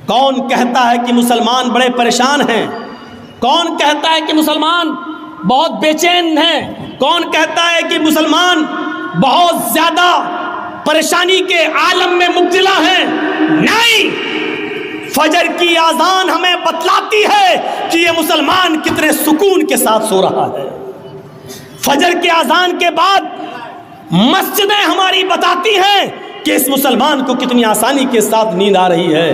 کون کہتا ہے کہ مسلمان بڑے پریشان ہیں؟ کون کہتا ہے کہ مسلمان بہت بے چین ہیں؟ کون کہتا ہے کہ مسلمان بہت زیادہ پریشانی کے عالم میں مبتلا ہیں؟ نہیں، فجر کی اذان ہمیں بتلاتی ہے کہ یہ مسلمان کتنے سکون کے ساتھ سو رہا ہے۔ فجر کے اذان کے بعد مسجدیں ہماری بتاتی ہیں کہ اس مسلمان کو کتنی آسانی کے ساتھ نیند آ رہی ہے۔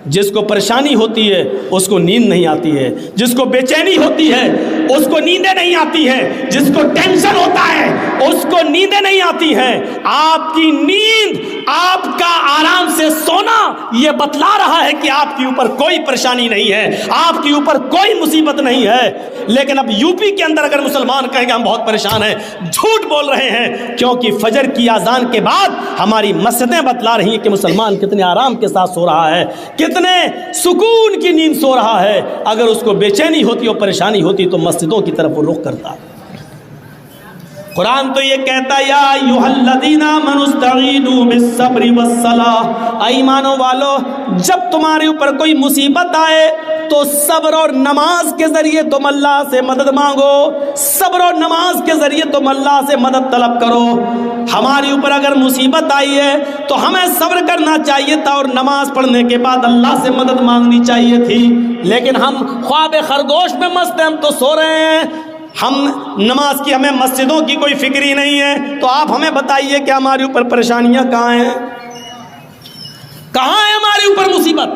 جس کو پریشانی ہوتی ہے اس کو نیند نہیں آتی ہے، جس کو بے چینی ہوتی ہے اس کو نیندیں نہیں آتی ہے، جس کو ٹینشن ہوتا ہے اس کو نیندیں نہیں آتی ہیں۔ آپ کی نیند، آپ کا آرام سے سونا یہ بتلا رہا ہے کہ آپ کے اوپر کوئی پریشانی نہیں ہے، آپ کے اوپر کوئی مصیبت نہیں ہے۔ لیکن اب یو پی کے اندر اگر مسلمان کہیں گے ہم بہت پریشان ہیں، جھوٹ بول رہے ہیں، کیونکہ فجر کی اذان کے بعد ہماری مسجدیں بتلا رہی ہیں کہ مسلمان کتنے آرام کے ساتھ سو رہا ہے، کتنے سکون کی نیند سو رہا ہے۔ اگر اس کو بے چینی ہوتی اور پریشانی ہوتی تو مسجدوں کی طرف وہ رخ کرتا۔ قرآن تو یہ کہتا ہے یا ایھا الذین آمنوا استعینوا بالصبر والصلاۃ، اے ایمانوں والو جب تمہارے اوپر کوئی مصیبت آئے تو صبر اور نماز کے ذریعے تم اللہ سے مدد مانگو، صبر اور نماز کے ذریعے تم اللہ سے مدد طلب کرو۔ ہمارے اوپر اگر مصیبت آئی ہے تو ہمیں صبر کرنا چاہیے تھا اور نماز پڑھنے کے بعد اللہ سے مدد مانگنی چاہیے تھی، لیکن ہم خواب خرگوش میں مست ہیں، ہم تو سو رہے ہیں، ہم نماز کی ہمیں مسجدوں کی کوئی فکر ہی نہیں ہے۔ تو آپ ہمیں بتائیے کہ ہمارے اوپر پریشانیاں کہاں ہیں، کہاں ہے ہمارے اوپر مصیبت؟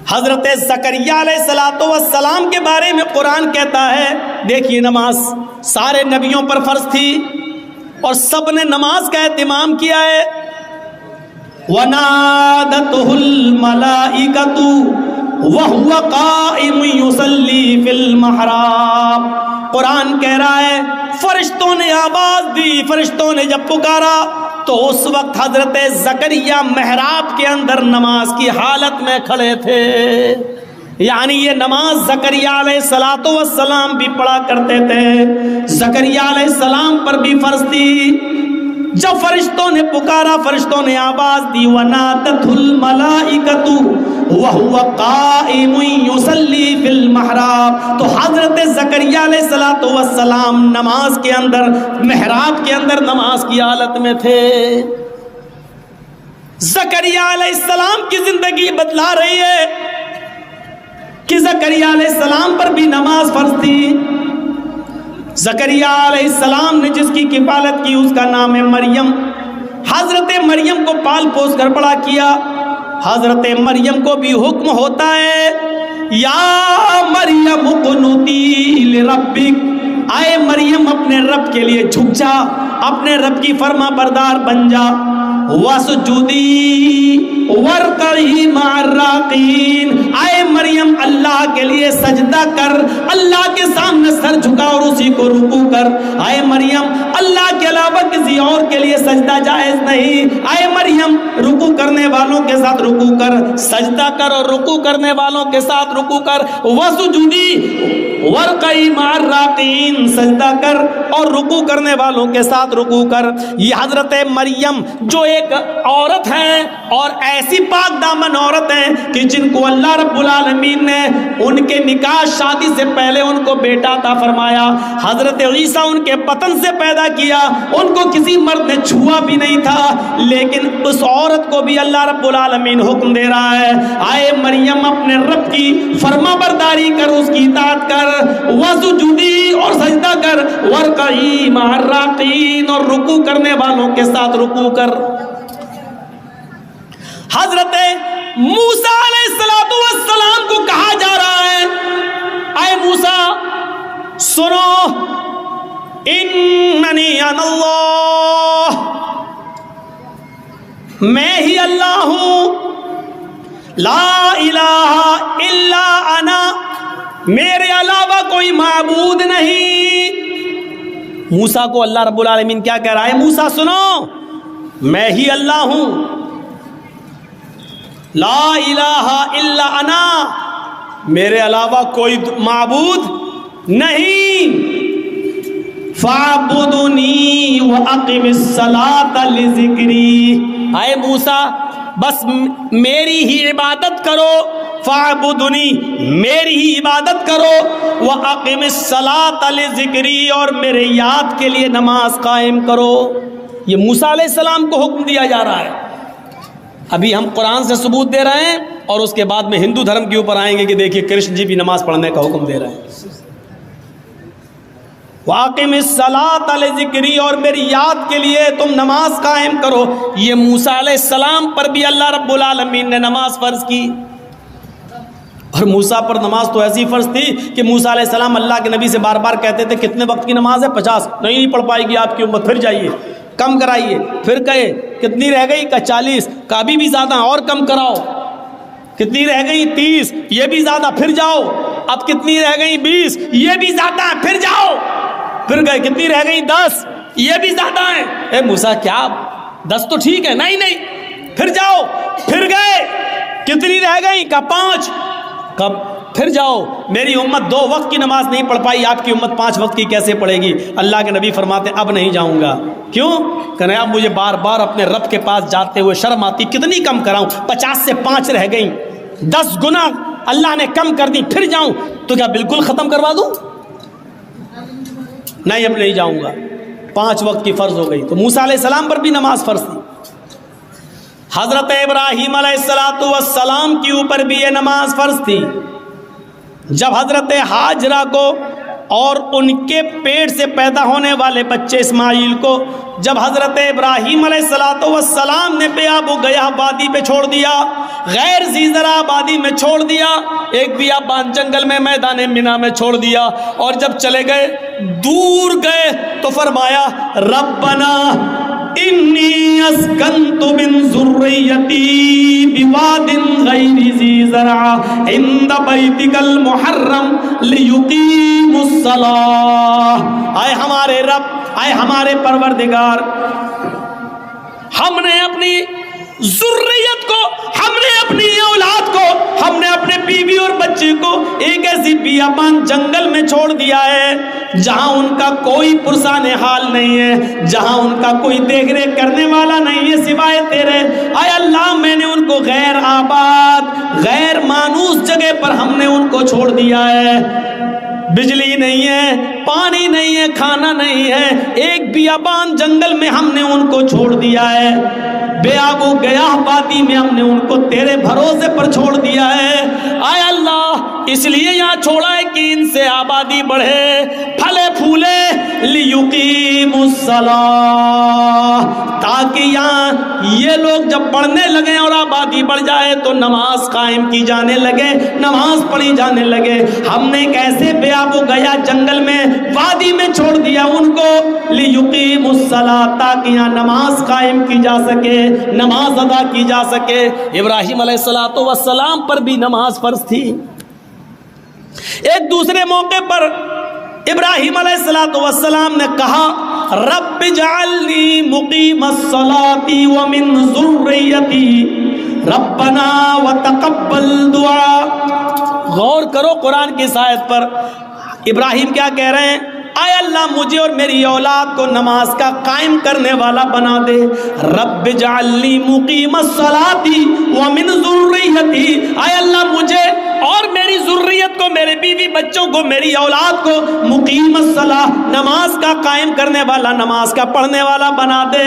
حضرت زکریا علیہ السلام کے بارے میں قرآن کہتا ہے، دیکھیے نماز سارے نبیوں پر فرض تھی اور سب نے نماز کا اہتمام کیا ہے۔ وَنَادَتْهُ الْمَلَائِكَةُ وَهُوَ قَائِمٌ يُصَلِّي فِي الْمِحْرَابِ، قرآن کہہ رہا ہے فرشتوں نے آواز دی، فرشتوں نے جب پکارا تو اس وقت حضرت زکریا محراب کے اندر نماز کی حالت میں کھڑے تھے۔ یعنی یہ نماز زکریا علیہ السلام بھی پڑھا کرتے تھے، زکریا علیہ السلام پر بھی فرض تھی۔ جب فرشتوں نے پکارا، فرشتوں نے آواز دی، وَنَادَتْهُ الْمَلَائِكَةُ وَهُوَ قَائِمٌ يُصَلِّي فِي الْمِحْرَابِ، تو حضرت زکریا علیہ السلام نماز کے اندر، محراب کے اندر نماز کی حالت میں تھے۔ زکریا علیہ السلام کی زندگی بتلا رہی ہے کہ زکریا علیہ السلام پر بھی نماز فرض تھی۔ زکریا علیہ السلام نے جس کی کفالت کی اس کا نام ہے مریم۔ حضرت مریم کو پال پوس کر بڑا کیا۔ حضرت مریم کو بھی حکم ہوتا ہے یا مریم اقنتی لربک، اے مریم اپنے رب کے لیے جھک جا، اپنے رب کی فرما بردار بن جا۔ وَسُجُودِي وَارْكَعِي مَعَ الرَّاكِعِينَ، اے مریم اللہ کے لیے سجدہ کر، اللہ کے سامنے سر جھکا اور اسی کو رکوع کر۔ اے مریم اللہ کے علاوہ کسی اور کے لیے سجدہ جائز نہیں۔ اے مریم رکوع کرنے والوں کے ساتھ رکوع کر، سجدہ کر اور رکوع کرنے والوں کے ساتھ رکوع کر۔ وَسُجُودِي وَارْكَعِي مَعَ الرَّاكِعِينَ، سجدہ کر اور رکوع کرنے والوں کے ساتھ رکوع کر۔ یہ حضرت مریم جو ایک عورت ہیں اور ایسی پاک دامن عورت ہیں کہ جن کو اللہ رب العالمین نے ان کے نکاح شادی سے پہلے ان کو بیٹا عطا فرمایا۔ حضرت عیسیٰ ان کے بطن سے پیدا کیا، ان کو کسی مرد نے چھوا بھی نہیں تھا، لیکن اس عورت کو بھی اللہ رب العالمین حکم دے رہا ہے اے مریم اپنے رب کی فرما برداری کر، اس کی اطاعت کر۔ وسجودی اور سجدہ کر، وارکعی مع الراکعین اور رکوع کرنے والوں کے ساتھ رکوع کر۔ حضرت موسیٰ علیہ السلام کو کہا جا رہا ہے اے موسیٰ سنو، اننی انا اللہ، میں ہی اللہ ہوں، لا الہ الا انا، میرے علاوہ کوئی معبود نہیں۔ موسیٰ کو اللہ رب العالمین کیا کہہ رہا ہے؟ موسیٰ سنو، میں ہی اللہ ہوں، لا الہ الا انا، میرے علاوہ کوئی معبود نہیں۔ فاعبدنی واقم الصلاۃ لذکری، اے موسیٰ بس میری ہی عبادت کرو، فاعبدنی، میری ہی عبادت کرو، وَأَقِمِ الصَّلَاةَ لِذِكْرِي، اور میرے یاد کے لیے نماز قائم کرو۔ یہ موسیٰ علیہ السلام کو حکم دیا جا رہا ہے۔ ابھی ہم قرآن سے ثبوت دے رہے ہیں اور اس کے بعد میں ہندو دھرم کے اوپر آئیں گے کہ دیکھیے کرشن جی بھی نماز پڑھنے کا حکم دے رہے ہیں۔ وَأَقِمِ الصَّلَاةَ لِذِكْرِي، اور میری یاد کے لیے تم نماز قائم کرو۔ یہ موسیٰ علیہ السلام پر بھی اللہ رب العالمین نے نماز فرض کی، اور موسیٰ پر نماز تو ایسی فرض تھی کہ موسیٰ علیہ السلام اللہ کے نبی سے بار بار کہتے تھے کتنے وقت کی نماز ہے؟ 50۔ نہیں پڑھ پائے گی آپ کی امت، پھر جائیے کم کرائیے۔ پھر کہے کتنی رہ گئی؟ کہ 40۔ کا بھی زیادہ، اور کم کراؤ۔ کتنی رہ گئی؟ 30۔ یہ بھی زیادہ، پھر جاؤ۔ اب کتنی رہ گئی؟ 20۔ یہ بھی زیادہ، پھر جاؤ۔ پھر گئے کتنی رہ گئی؟ 10۔ یہ بھی زیادہ ہیں۔ اے موسیٰ کیا 10 تو ٹھیک ہے؟ نہیں نہیں، پھر جاؤ۔ پھر گئے کتنی رہ گئی؟ کہ 5۔ کب؟ پھر جاؤ۔ میری امت 2 وقت کی نماز نہیں پڑھ پائی، آپ کی امت 5 وقت کی کیسے پڑھے گی؟ اللہ کے نبی فرماتے اب نہیں جاؤں گا۔ کیوں؟ کہ اب مجھے بار بار اپنے رب کے پاس جاتے ہوئے شرم آتی، کتنی کم کراؤں؟ 50 سے 5 رہ گئیں، 10 گنا اللہ نے کم کر دی، پھر جاؤں تو کیا بالکل ختم کروا دوں؟ نہیں، اب نہیں جاؤں گا۔ 5 وقت کی فرض ہو گئی۔ تو موسیٰ علیہ السلام پر بھی نماز فرض تھی۔ حضرت ابراہیم علیہ السلام کے اوپر بھی یہ نماز فرض تھی۔ جب حضرت ہاجرہ کو اور ان کے پیٹ سے پیدا ہونے والے بچے اسماعیل کو جب حضرت ابراہیم علیہ السلام نے بیابو گیا وادی پہ چھوڑ دیا، غیر ذی زرع وادی میں چھوڑ دیا، ایک بیابان جنگل میں میدان منا میں چھوڑ دیا، اور جب چلے گئے دور گئے تو فرمایا ربنا انی اسکنت من ذریتی بواد غیر ذی زرع عند بیتک المحرم لیقیموا الصلاۃ۔ اے ہمارے رب، اے ہمارے پروردگار، ہم نے اپنی ذریت کو، ہم نے اپنی اولاد کو، ہم نے اپنے بیوی اور بچے کو ایک ایسی بیابان جنگل میں چھوڑ دیا ہے جہاں ان کا کوئی پرسان حال نہیں ہے، جہاں ان کا کوئی دیکھ ریکھ کرنے والا نہیں ہے سوائے تیرے۔ اے اللہ، میں نے ان کو غیر آباد، غیر مانوس جگہ پر ہم نے ان کو چھوڑ دیا ہے۔ بجلی نہیں ہے، پانی نہیں ہے، کھانا نہیں ہے، ایک بیابان جنگل میں ہم نے ان کو چھوڑ دیا ہے، بے آب و گیاہ وادی میں ہم نے ان کو تیرے بھروسے پر چھوڑ دیا ہے۔ اے اللہ، اس لیے یہاں چھوڑا ہے کہ ان سے آبادی بڑھے، پھلے پھولے، لیقیموا الصلاۃ، تاکہ یہاں یہ لوگ جب پڑھنے لگے اور آبادی بڑھ جائے تو نماز قائم کی جانے لگے، نماز پڑھی جانے لگے۔ ہم نے کیسے بے آب و گیا جنگل میں وادی میں چھوڑ دیا ان کو، لیقیموا الصلاۃ، تاکہ یہاں نماز قائم کی جا سکے، نماز ادا کی جا سکے۔ ابراہیم علیہ السلام پر بھی نماز فرض تھی۔ ایک دوسرے موقع پر ابراہیم علیہ السلام نے کہا رب اجعلنی مقیم الصلاۃ ومن ذریتی ربنا وتقبل دعا۔ غور کرو قرآن کی اس آیت پر، ابراہیم کیا کہہ رہے ہیں؟ اے اللہ، مجھے اور میری اولاد کو نماز کا قائم کرنے والا بنا دے۔ رب اجعلنی مقیم الصلاۃ ومن ذریتی، اے اللہ مجھے اور میری ذریت کو، میرے بیوی بچوں کو، میری اولاد کو مقیم الصلاۃ، نماز کا قائم کرنے والا، نماز کا پڑھنے والا بنا دے،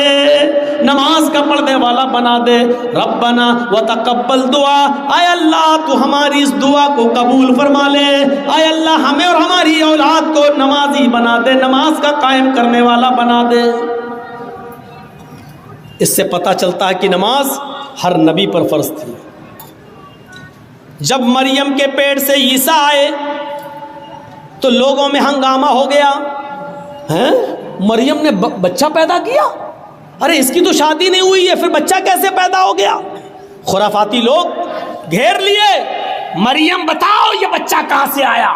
نماز کا پڑھنے والا بنا دے۔ ربنا وتقبل دعا، اے اللہ تو ہماری اس دعا کو قبول فرما لے، اے اللہ ہمیں اور ہماری اولاد کو نمازی بنا دے، نماز کا قائم کرنے والا بنا دے۔ اس سے پتہ چلتا ہے کہ نماز ہر نبی پر فرض تھی۔ جب مریم کے پیٹ سے عیسیٰ آئے تو لوگوں میں ہنگامہ ہو گیا، ہیں مریم نے بچہ پیدا کیا، ارے اس کی تو شادی نہیں ہوئی ہے، پھر بچہ کیسے پیدا ہو گیا؟ خرافاتی لوگ گھیر لیے، مریم بتاؤ یہ بچہ کہاں سے آیا؟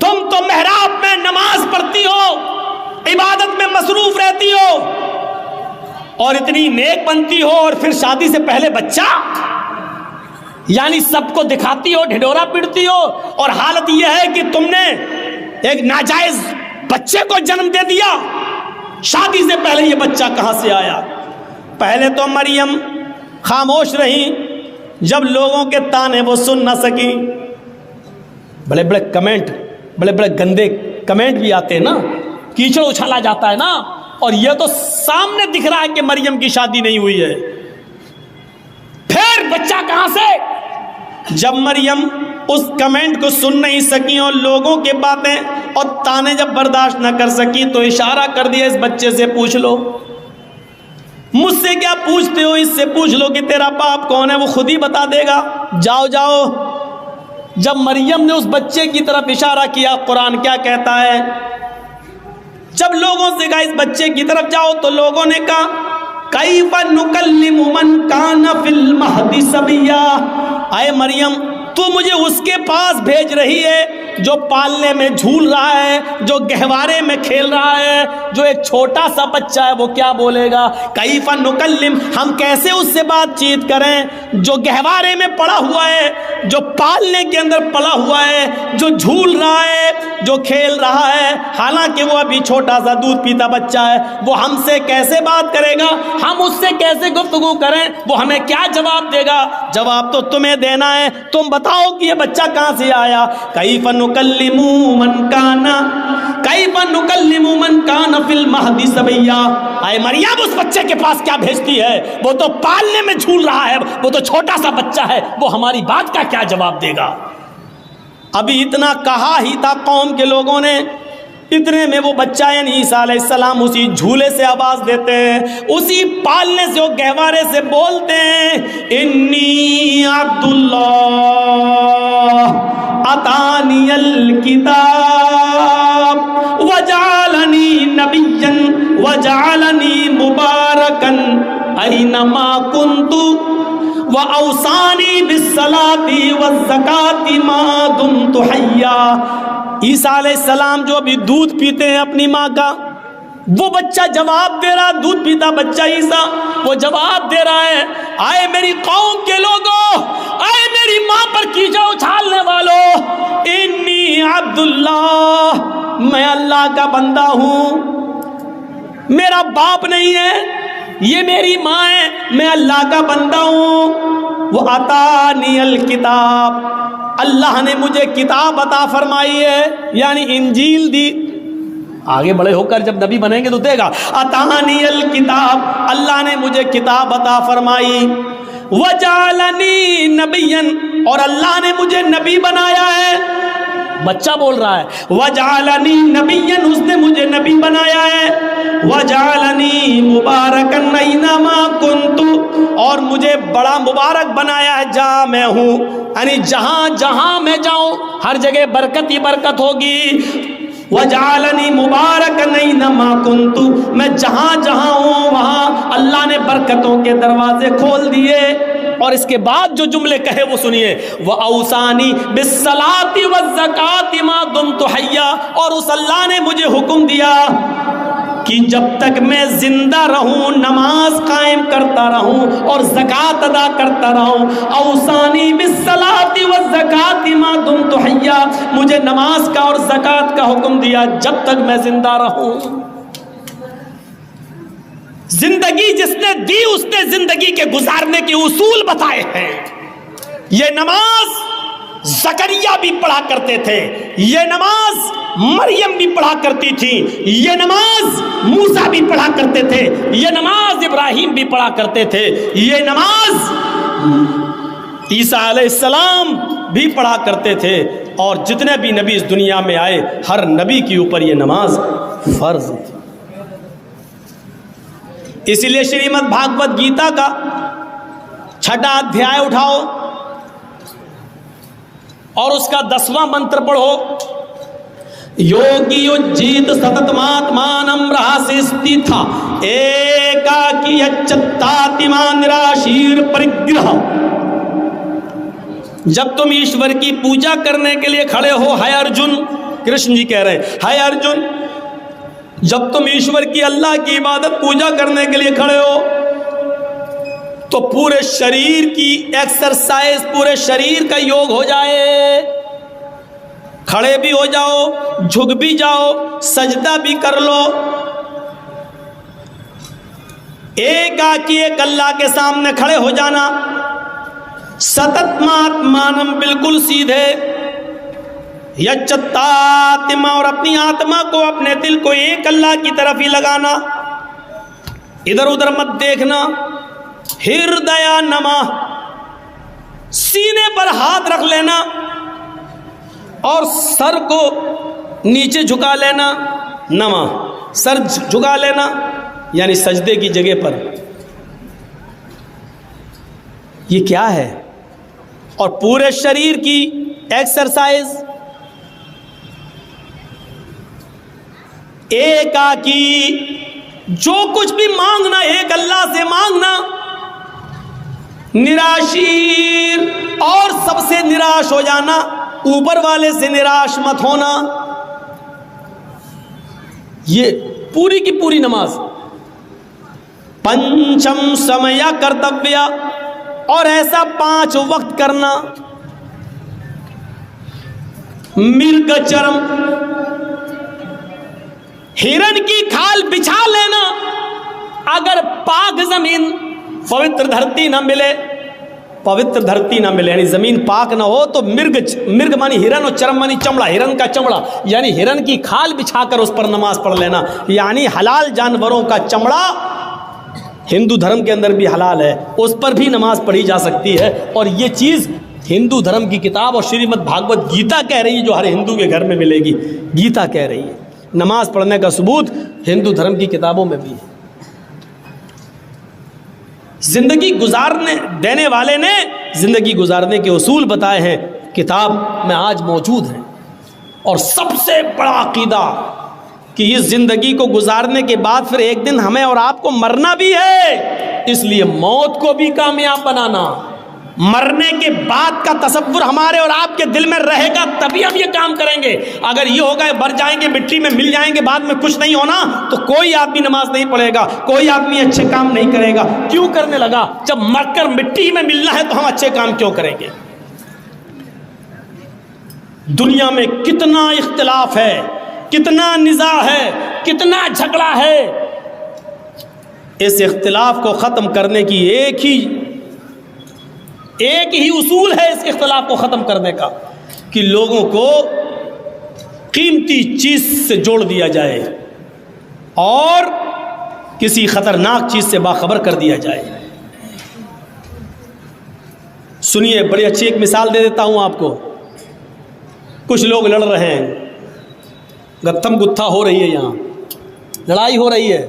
تم تو محراب میں نماز پڑھتی ہو، عبادت میں مصروف رہتی ہو اور اتنی نیک بنتی ہو، اور پھر شادی سے پہلے بچہ؟ یعنی سب کو دکھاتی ہو، ڈھڈورا پیٹتی ہو، اور حالت یہ ہے کہ تم نے ایک ناجائز بچے کو جنم دے دیا، شادی سے پہلے یہ بچہ کہاں سے آیا؟ پہلے تو مریم خاموش رہیں. جب لوگوں کے تانے وہ سن نہ سکی، بڑے بڑے کمنٹ، بڑے بڑے گندے کمنٹ بھی آتے ہیں نا، کیچڑ اچھالا جاتا ہے نا، اور یہ تو سامنے دکھ رہا ہے کہ مریم کی شادی نہیں ہوئی ہے. پھر بچہ کہاں سے؟ جب مریم اس کمنٹ کو سن نہیں سکی اور لوگوں کے باتیں اور تانے جب برداشت نہ کر سکی تو اشارہ کر دیا اس بچے سے پوچھ لو. مجھ سے کیا پوچھتے ہو، اس سے پوچھ لو کہ تیرا باپ کون ہے، وہ خود ہی بتا دے گا. جاؤ جاؤ. جب مریم نے اس بچے کی طرف اشارہ کیا، قرآن کیا کہتا ہے؟ جب لوگوں سے کہا اس بچے کی طرف جاؤ تو لوگوں نے کہا کیف نکلم من کان فی المہد صبیا. اے مریم، تو مجھے اس کے پاس بھیج رہی ہے جو پالنے میں جھول رہا ہے، جو گہوارے میں کھیل رہا ہے، جو ایک چھوٹا سا بچہ ہے، وہ کیا بولے گا؟ کیف نکلم، ہم کیسے اس سے بات چیت کریں جو گہوارے میں پڑا ہوا ہے، جو پالنے کے اندر پڑا ہوا ہے، جو جھول رہا ہے، جو کھیل رہا ہے، حالانکہ وہ ابھی چھوٹا سا دودھ پیتا بچہ ہے. وہ ہم سے کیسے بات کرے گا؟ ہم اس سے کیسے گفتگو کریں؟ وہ ہمیں کیا جواب دے گا؟ جواب تو تمہیں دینا ہے. تم بتاؤ کہ یہ بچہ کہاں سے آیا. کیف نکلم من کان فی المہد صبیا. اے مریم، اس بچے کے پاس کیا بھیجتی ہے؟ وہ تو پالنے میں جھول رہا ہے، وہ تو چھوٹا سا بچہ ہے، وہ ہماری بات کا کیا جواب دے گا؟ ابھی اتنا کہا ہی تھا قوم کے لوگوں نے، اتنے میں وہ بچہ یعنی عیسیٰ علیہ السلام اسی جھولے سے آواز دیتے ہیں، اسی پالنے سے، وہ گہوارے سے بولتے ہیں، انی عبداللہ اتانی الکتاب وجعلنی نبیا وجعلنی مبارکا اینما کنت وَأَوْصَانِي بِالصَّلَاةِ وَالزَّكَاةِ مَا دُمْتُ حَيًّا. عیسیٰ علیہ السلام جو ابھی دودھ پیتے ہیں اپنی ماں کا، وہ بچہ جواب دے رہا، دودھ پیتا بچہ عیسیٰ، وہ جواب دے رہا ہے، آئے میری قوم کے لوگوں، آئے میری ماں پر کیچڑ اچھالنے والوں، انی عبداللہ، میں اللہ کا بندہ ہوں، میرا باپ نہیں ہے، یہ میری ماں ہے، میں اللہ کا بندہ ہوں. وہ اتانی الکتاب، اللہ نے مجھے کتاب عطا فرمائی ہے، یعنی انجیل دی. آگے بڑے ہو کر جب نبی بنیں گے تو دے گا. اتانی الکتاب، اللہ نے مجھے کتاب عطا فرمائی. وجعلنی نبیا، اور اللہ نے مجھے نبی بنایا ہے. بچہ بول رہا ہے وجعلنی نبیا، اس نے مجھے نبی بنایا ہے. وجعلنی مبارکا اینما کنت، اور مجھے بڑا مبارک بنایا ہے جہاں میں ہوں، یعنی جہاں جہاں میں جاؤں ہر جگہ برکت ہی برکت ہوگی. وجعلنی مبارکا اینما کنت، میں جہاں جہاں ہوں وہاں اللہ نے برکتوں کے دروازے کھول دیے. اور اس کے بعد جو جملے کہے وہ سنیے، وَأَوْصَانِي بِالصَّلَاةِ وَالزَّكَاةِ مَا دُمْتُ حَيًّا، اور اس اللہ نے مجھے حکم دیا کہ جب تک میں زندہ رہوں نماز قائم کرتا رہوں اور زکوٰۃ ادا کرتا رہوں. اوصانی بالصلاۃ والزکوٰۃ ما دمت حیا، مجھے نماز کا اور زکوٰۃ کا حکم دیا جب تک میں زندہ رہوں. زندگی جس نے دی اس نے زندگی کے گزارنے کے اصول بتائے ہیں. یہ نماز زکریا بھی پڑھا کرتے تھے، یہ نماز مریم بھی پڑھا کرتی تھی، یہ نماز موسیٰ بھی پڑھا کرتے تھے، یہ نماز ابراہیم بھی پڑھا کرتے تھے، یہ نماز عیسیٰ علیہ السلام بھی پڑھا کرتے تھے. اور جتنے بھی نبی اس دنیا میں آئے ہر نبی کے اوپر یہ نماز فرض تھی. اسی لیے شریمد بھاگوت گیتا کا 6واں ادھیائے اٹھاؤ اور اس کا 10واں منتر پڑھو. یوگی اجیت ستتماتمانم رہاسستی تھا ایکاکی اچتاتیمان نراشیر پرگرہ. جب تم ایشور کی پوجا کرنے کے لیے کھڑے ہو، ہے ارجن، کرشن جی کہہ رہے ہیں، ہے ارجن، جب تم ایشور کی اللہ کی عبادت پوجا کرنے کے لیے کھڑے ہو تو پورے شریر کی ایکسرسائز، پورے شریر کا یوگ ہو جائے. کھڑے بھی ہو جاؤ، جھک بھی جاؤ، سجدہ بھی کر لو. ایک آکی ایک اللہ کے سامنے کھڑے ہو جانا، ستتماتمانم بالکل سیدھے، یچتاتما اور اپنی آتما کو اپنے دل کو ایک اللہ کی طرف ہی لگانا، ادھر ادھر مت دیکھنا، ہردیا نما سینے پر ہاتھ رکھ لینا اور سر کو نیچے جھکا لینا، نما سر جھکا لینا یعنی سجدے کی جگہ پر۔ یہ کیا ہے؟ اور پورے شریر کی ایکسرسائز، ایک آکی جو کچھ بھی مانگنا ایک اللہ سے مانگنا، نراشیر اور سب سے نراش ہو جانا، اوپر والے سے نراش مت ہونا۔ یہ پوری کی پوری نماز۔ پنچم سمیا کرتویہ اور ایسا 5 وقت کرنا۔ مرگ چرم ہرن کی کھال بچھا لینا، اگر پاک زمین پوتر دھرتی نہ ملے، پوتر دھرتی نہ ملے یعنی زمین پاک نہ ہو تو مرگ مانی ہرن اور چرم مانی چمڑا، ہرن کا چمڑا یعنی ہرن کی کھال بچھا کر اس پر نماز پڑھ لینا، یعنی حلال جانوروں کا چمڑا ہندو دھرم کے اندر بھی حلال ہے، اس پر بھی نماز پڑھی جا سکتی ہے۔ اور یہ چیز ہندو دھرم کی کتاب اور شریمد بھاگوت گیتا کہہ رہی ہے، جو ہر ہندو کے گھر میں ملے گی، گیتا کہہ رہی ہے۔ نماز پڑھنے کا ثبوت ہندو دھرم کی کتابوں میں بھی ہے۔ زندگی گزارنے دینے والے نے زندگی گزارنے کے اصول بتائے ہیں، کتاب میں آج موجود ہیں۔ اور سب سے بڑا عقیدہ کہ اس زندگی کو گزارنے کے بعد پھر ایک دن ہمیں اور آپ کو مرنا بھی ہے، اس لیے موت کو بھی کامیاب بنانا، مرنے کے بعد کا تصور ہمارے اور آپ کے دل میں رہے گا، تبھی ہم یہ کام کریں گے۔ اگر یہ ہوگا مر جائیں گے، مٹی میں مل جائیں گے، بعد میں کچھ نہیں ہونا، تو کوئی آدمی نماز نہیں پڑھے گا، کوئی آدمی اچھے کام نہیں کرے گا۔ کیوں کرنے لگا؟ جب مر کر مٹی میں ملنا ہے تو ہم اچھے کام کیوں کریں گے؟ دنیا میں کتنا اختلاف ہے، کتنا نزاع ہے، کتنا جھگڑا ہے۔ اس اختلاف کو ختم کرنے کی ایک ہی اصول ہے اس اختلاف کو ختم کرنے کا، کہ لوگوں کو قیمتی چیز سے جوڑ دیا جائے اور کسی خطرناک چیز سے باخبر کر دیا جائے۔ سنیے، بڑی اچھی ایک مثال دے دیتا ہوں آپ کو۔ کچھ لوگ لڑ رہے ہیں، گتھم گتھا ہو رہی ہے، یہاں لڑائی ہو رہی ہے،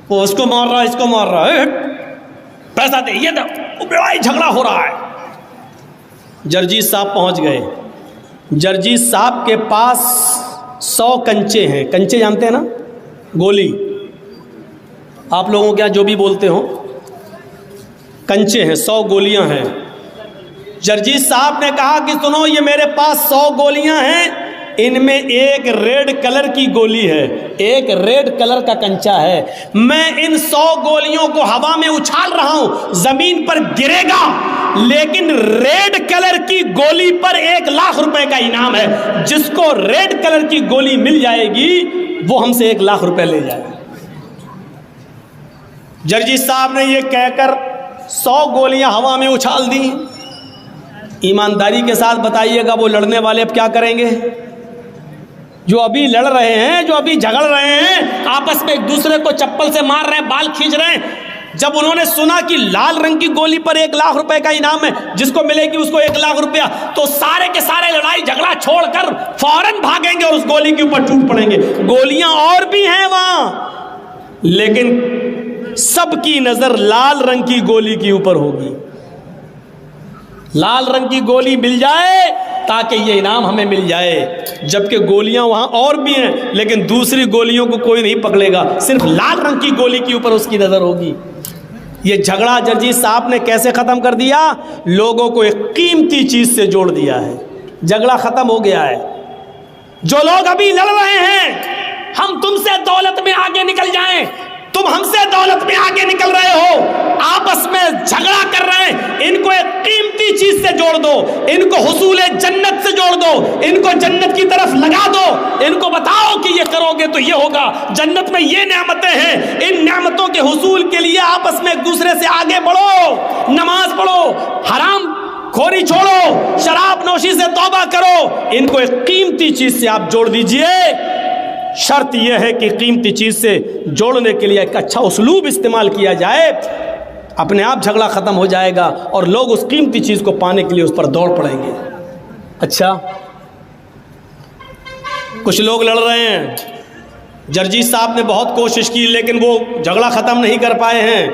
وہ اس کو مار رہا ہے، اس کو مار رہا ہے، پیسہ دے، یہ دو، لڑائی جھگڑا ہو رہا ہے۔ جرجیت صاحب پہنچ گئے۔ جرجیت صاحب کے پاس 100 کنچے ہیں۔ کنچے جانتے ہیں نا؟ گولی، آپ لوگوں کے یہاں جو بھی بولتے ہوں، کنچے ہیں، 100 گولیاں ہیں۔ جرجیت صاحب نے کہا کہ سنو، یہ میرے پاس 100 گولیاں ہیں، ان میں ایک ریڈ کلر کی گولی ہے، ایک ریڈ کلر کا کنچا ہے، میں ان 100 گولیوں کو ہوا میں اچھال رہا ہوں، زمین پر گرے گا، لیکن ریڈ کلر کی گولی پر 1 لاکھ روپے کا انعام ہے۔ جس کو ریڈ کلر کی گولی مل جائے گی وہ ہم سے 1 لاکھ روپے لے جائے گا۔ جرجیت صاحب نے یہ کہہ کر 100 گولیاں ہوا میں اچھال دی۔ ایمانداری کے ساتھ بتائیے گا وہ لڑنے والے اب کیا کریں گے؟ جو ابھی لڑ رہے ہیں، جو ابھی جھگڑ رہے ہیں، آپس میں ایک دوسرے کو چپل سے مار رہے ہیں، بال کھینچ رہے ہیں، جب انہوں نے سنا کہ لال رنگ کی گولی پر 1 لاکھ روپے کا انعام ہے، جس کو ملے گی اس کو 1 لاکھ روپیہ، تو سارے کے سارے لڑائی جھگڑا چھوڑ کر فوراً بھاگیں گے اور اس گولی کے اوپر ٹوٹ پڑیں گے۔ گولیاں اور بھی ہیں وہاں، لیکن سب کی نظر لال رنگ کی گولی کے اوپر ہوگی۔ لال رنگ کی گولی مل جائے تاکہ یہ انعام ہمیں مل جائے، جبکہ گولیاں وہاں اور بھی ہیں، لیکن دوسری گولیوں کو کوئی نہیں پکڑے گا، صرف لال رنگ کی گولی کے اوپر اس کی نظر ہوگی۔ یہ جھگڑا جرجیت صاحب نے کیسے ختم کر دیا؟ لوگوں کو ایک قیمتی چیز سے جوڑ دیا ہے، جھگڑا ختم ہو گیا ہے۔ جو لوگ ابھی لڑ رہے ہیں، ہم تم سے دولت میں آگے نکل جائیں، تم ہم سے دولت میں آگے نکل رہے ہو، آپس میں جھگڑا کر رہے ہیں، ان کو ایک قیمتی چیز سے جوڑ دو، ان کو حصول جنت سے جوڑ دو، ان کو جنت کی طرف لگا دو، ان کو بتاؤ کہ یہ کرو گے تو یہ ہوگا، جنت میں یہ نعمتیں ہیں، ان نعمتوں کے حصول کے لیے آپس میں ایک دوسرے سے آگے بڑھو، نماز پڑھو، حرام خوری چھوڑو، شراب نوشی سے توبہ کرو، ان کو ایک قیمتی چیز سے آپ جوڑ دیجئے۔ شرط یہ ہے کہ قیمتی چیز سے جوڑنے کے لیے ایک اچھا اسلوب استعمال کیا جائے، اپنے آپ جھگڑا ختم ہو جائے گا اور لوگ اس قیمتی چیز کو پانے کے لیے اس پر دوڑ پڑیں گے۔ اچھا، کچھ لوگ لڑ رہے ہیں، جرجیت صاحب نے بہت کوشش کی لیکن وہ جھگڑا ختم نہیں کر پائے ہیں۔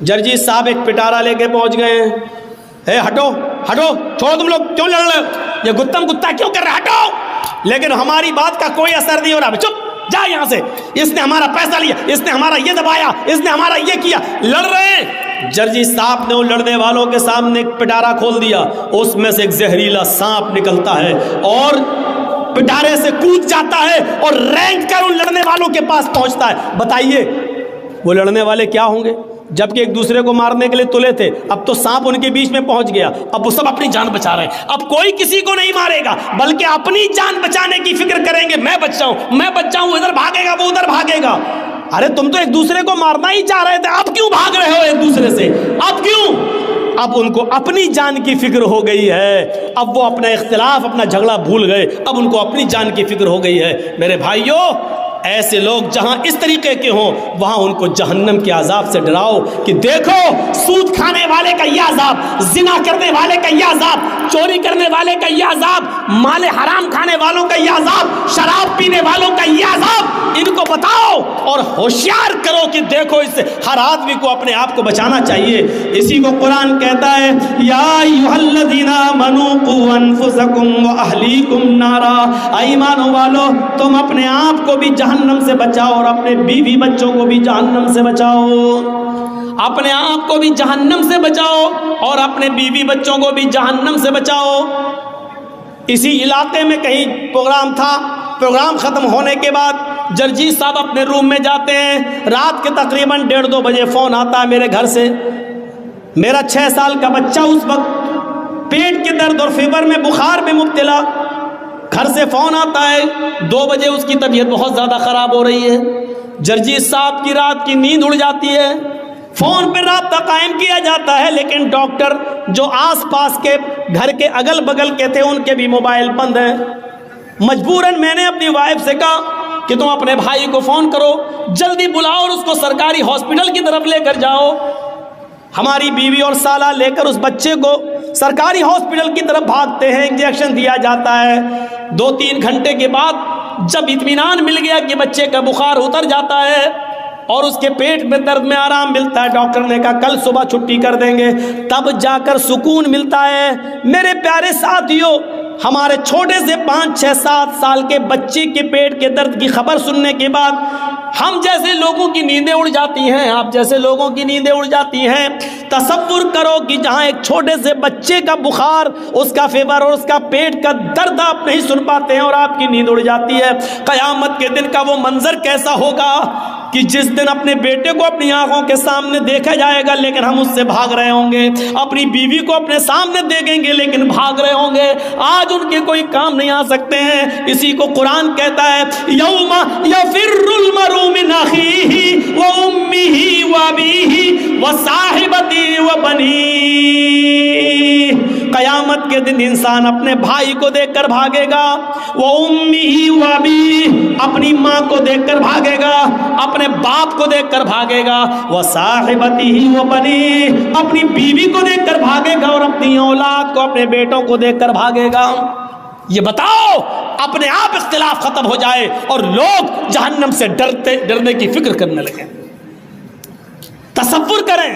جرجیت صاحب ایک پٹارا لے کے پہنچ گئے ہیں، اے ہٹو ہٹو، چھوڑو، تم لوگ کیوں لڑ رہے ہو، یہ گتم گتا کیوں کر رہے، ہٹو، لیکن ہماری بات کا کوئی اثر نہیں ہو رہا، چپ جا یہاں سے، اس نے ہمارا پیسہ لیا، اس نے ہمارا یہ دبایا، اس نے ہمارا یہ کیا، لڑ رہے ہیں۔ جرجیت صاحب نے ان لڑنے والوں کے سامنے ایک پٹارا کھول دیا، اس میں سے ایک زہریلا سانپ نکلتا ہے اور پٹارے سے کود جاتا ہے اور رینگ کر ان لڑنے والوں کے پاس پہنچتا ہے۔ بتائیے وہ لڑنے والے کیا ہوں گے، جبکہ ایک دوسرے کو مارنے کے لیے تلے تھے، اب تو سانپ ان کے بیچ میں پہنچ گیا، اب وہ سب اپنی جان بچا رہے ہیں، اب کوئی کسی کو نہیں مارے گا بلکہ اپنی جان بچانے کی فکر کریں گے، میں بچ جاؤں، میں بچ جاؤں، ادھر بھاگے گا وہ ادھر بھاگے گا۔ ارے تم تو ایک دوسرے کو مارنا ہی چاہ رہے تھے، اب کیوں بھاگ رہے ہو ایک دوسرے سے، اب کیوں؟ اب ان کو اپنی جان کی فکر ہو گئی ہے، اب وہ اپنا اختلاف اپنا جھگڑا بھول گئے، اب ان کو اپنی جان کی فکر ہو گئی ہے۔ میرے بھائیوں، ایسے لوگ جہاں اس طریقے کے ہوں وہاں ان کو جہنم کے عذاب سے ڈراؤ کہ دیکھو سود کھانے والے کا یہ عذاب، زنا کرنے والے کا یہ عذاب، چوری کرنے والے کا یہ عذاب، مال حرام کھانے والوں کا یہ عذاب، شراب پینے والوں کا یہ عذاب، ان کو بتاؤ اور ہوشیار کرو کہ دیکھو اس سے ہر آدمی کو اپنے آپ کو بچانا چاہیے۔ اسی کو قرآن کہتا ہے، یا ایھا الذین آمنوا قوا انفسکم واہلیکم نارا، ایمان والو تم اپنے آپ کو بھی جہنم سے بچاؤ اور اپنے بیوی بچوں کو بھی جہنم سے بچاؤ، اپنے آپ کو بھی جہنم سے بچاؤ اور اپنے بیوی بچوں کو بھی جہنم سے بچاؤ۔ اسی علاقے میں کہیں پروگرام تھا، پروگرام ختم ہونے کے بعد جرجیت صاحب اپنے روم میں جاتے ہیں، رات کے تقریباً 1:30-2 بجے فون آتا ہے میرے گھر سے، میرا 6 سال کا بچہ اس وقت پیٹ کے درد اور فیور میں بخار میں مبتلا، گھر سے فون آتا ہے 2 بجے اس کی طبیعت بہت زیادہ خراب ہو رہی ہے، جرجیت صاحب کی رات کی نیند اڑ جاتی ہے، فون پہ رابطہ قائم کیا جاتا ہے لیکن ڈاکٹر جو آس پاس کے گھر کے اگل بگل کے تھے ان کے بھی موبائل بند ہیں۔ مجبوراً میں نے اپنی وائف سے کہا کہ تم اپنے بھائی کو فون کرو، جلدی بلاؤ اور اس کو سرکاری ہاسپٹل کی طرف لے کر جاؤ۔ ہماری بیوی اور سالہ لے کر اس بچے کو سرکاری ہاسپٹل کی طرف بھاگتے ہیں، انجیکشن دیا جاتا ہے۔ 2-3 گھنٹے کے بعد جب اطمینان مل گیا کہ بچے کا بخار اتر جاتا ہے اور اس کے پیٹ میں درد میں آرام ملتا ہے، ڈاکٹر نے کہا کل صبح چھٹی کر دیں گے، تب جا کر سکون ملتا ہے۔ میرے پیارے ساتھیوں، ہمارے چھوٹے سے 5-6-7 سال کے بچے کے پیٹ کے درد کی خبر سننے کے بعد ہم جیسے لوگوں کی نیندیں اڑ جاتی ہیں، آپ جیسے لوگوں کی نیندیں اڑ جاتی ہیں۔ تصور کرو کہ جہاں ایک چھوٹے سے بچے کا بخار، اس کا فیور اور اس کا پیٹ کا درد آپ نہیں سن پاتے ہیں اور آپ کی نیند اڑ جاتی ہے، قیامت کے دن کا وہ منظر کیسا ہوگا کہ جس دن اپنے بیٹے کو اپنی آنکھوں کے سامنے دیکھا جائے گا لیکن ہم اس سے بھاگ رہے ہوں گے، اپنی بیوی کو اپنے سامنے دیکھیں گے لیکن بھاگ رہے ہوں گے، آج ان کے کوئی کام نہیں آ سکتے ہیں۔ اسی کو قرآن کہتا ہے، یوم یفر المرء من اخیہ وامہ وابیہ وصاحبتہ وبنیہ، قیامت کے دن انسان اپنے بھائی کو دیکھ کر بھاگے گا، وامہ وابیہ اپنی ماں کو دیکھ کر بھاگے گا، اپنے باپ کو دیکھ کر بھاگے گا، وصاحبتہ وبنیہ اپنی بیوی کو دیکھ کر بھاگے گا اور اپنی اولاد کو، اپنے بیٹوں کو دیکھ کر بھاگے گا۔ یہ بتاؤ اپنے آپ اختلاف ختم ہو جائے اور لوگ جہنم سے ڈرنے کی فکر کرنے لگے۔ تصور کریں،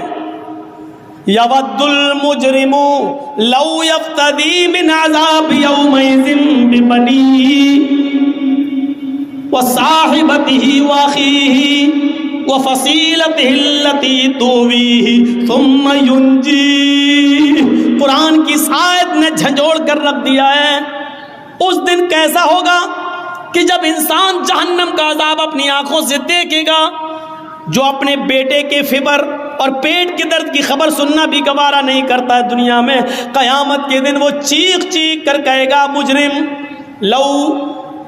یود المجرم لو یفتدی من عذاب یومئذ ببنیہ وصاحبتہ واخیہ وفصیلتہ التی تؤویہ ثم ینجیہ۔ قرآن کی اس آیت نے جھنجھوڑ کر رکھ دیا ہے۔ اس دن کیسا ہوگا کہ جب انسان جہنم کا عذاب اپنی آنکھوں سے دیکھے گا، جو اپنے بیٹے کے فیور اور پیٹ کے درد کی خبر سننا بھی گوارا نہیں کرتا ہے دنیا میں، قیامت کے دن وہ چیخ چیخ کر کہے گا، مجرم لو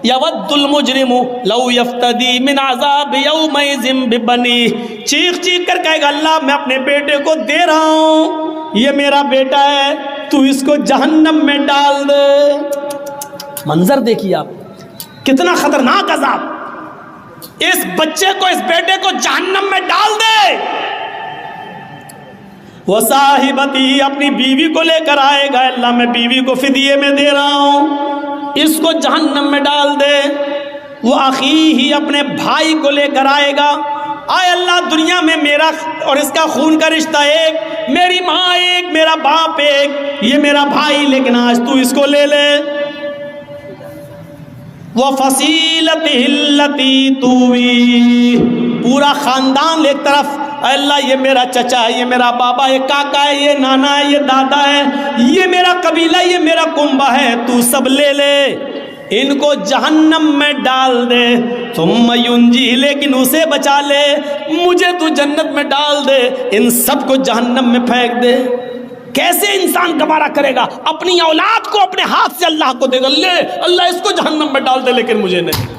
یود المجرم لو یفتدی من عذاب یومئذ ببنی، چیخ چیخ کر کہے گا اللہ میں اپنے بیٹے کو دے رہا ہوں، یہ میرا بیٹا ہے، تو اس کو جہنم میں ڈال دے۔ منظر دیکھیے آپ، کتنا خطرناک عذاب، اس بچے کو، اس بیٹے کو جہنم میں ڈال دے۔ وہ صاحبتی، اپنی بیوی کو لے کر آئے گا، اللہ میں بیوی کو فدیے میں دے رہا ہوں، اس کو جہنم میں ڈال دے۔ وہ اخی ہی، اپنے بھائی کو لے کر آئے گا، آئے اللہ دنیا میں میرا اور اس کا خون کا رشتہ ایک، میری ماں ایک، میرا باپ ایک، یہ میرا بھائی، لیکن آج تو اس کو لے لے۔ وَفَصِيلَتِهِ الَّتِي تُؤْوِيهِ، پورا خاندان ایک طرف، اے اللہ یہ میرا چچا ہے، یہ میرا بابا ہے، کاکا ہے، یہ نانا ہے، یہ دادا ہے، یہ میرا قبیلہ، یہ میرا کنبہ ہے، تو سب لے لے، ان کو جہنم میں ڈال دے۔ ثم ینجی، لیکن اسے بچا لے، مجھے تو جنت میں ڈال دے، ان سب کو جہنم میں پھینک دے۔ کیسے انسان گوارا کرے گا اپنی اولاد کو اپنے ہاتھ سے اللہ کو دے گا، لے اللہ اس کو جہنم میں ڈال دے لیکن مجھے نہیں،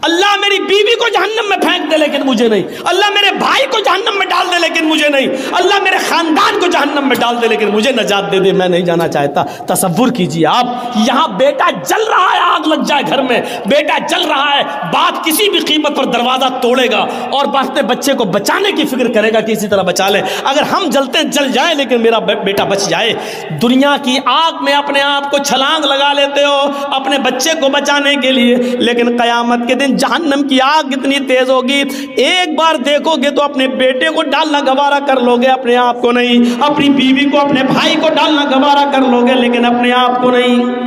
اللہ میری بیوی کو جہنم میں پھینک دے لیکن مجھے نہیں، اللہ میرے بھائی کو جہنم میں ڈال دے لیکن مجھے نہیں، اللہ میرے خاندان کو جہنم میں ڈال دے لیکن مجھے نجات دے دے، میں نہیں جانا چاہتا۔ تصور کیجئے آپ، یہاں بیٹا جل رہا ہے، آگ لگ جائے گھر میں، بیٹا جل رہا ہے، باپ کسی بھی قیمت پر دروازہ توڑے گا اور اپنے بچے کو بچانے کی فکر کرے گا کہ اسی طرح بچا لے، اگر ہم جلتے جل جائیں لیکن میرا بیٹا بچ جائے۔ دنیا کی آگ میں اپنے آپ کو چھلانگ لگا لیتے ہو اپنے بچے کو بچانے کے لیے، لیکن قیامت کے دن جہنم کی آگ اتنی تیز ہوگی، ایک بار دیکھو گے تو اپنے بیٹے کو ڈالنا گوارا کر لو گے، اپنے آپ کو نہیں، اپنی بیوی کو، اپنے بھائی کو ڈالنا گوارا کر لو گے لیکن اپنے آپ کو نہیں۔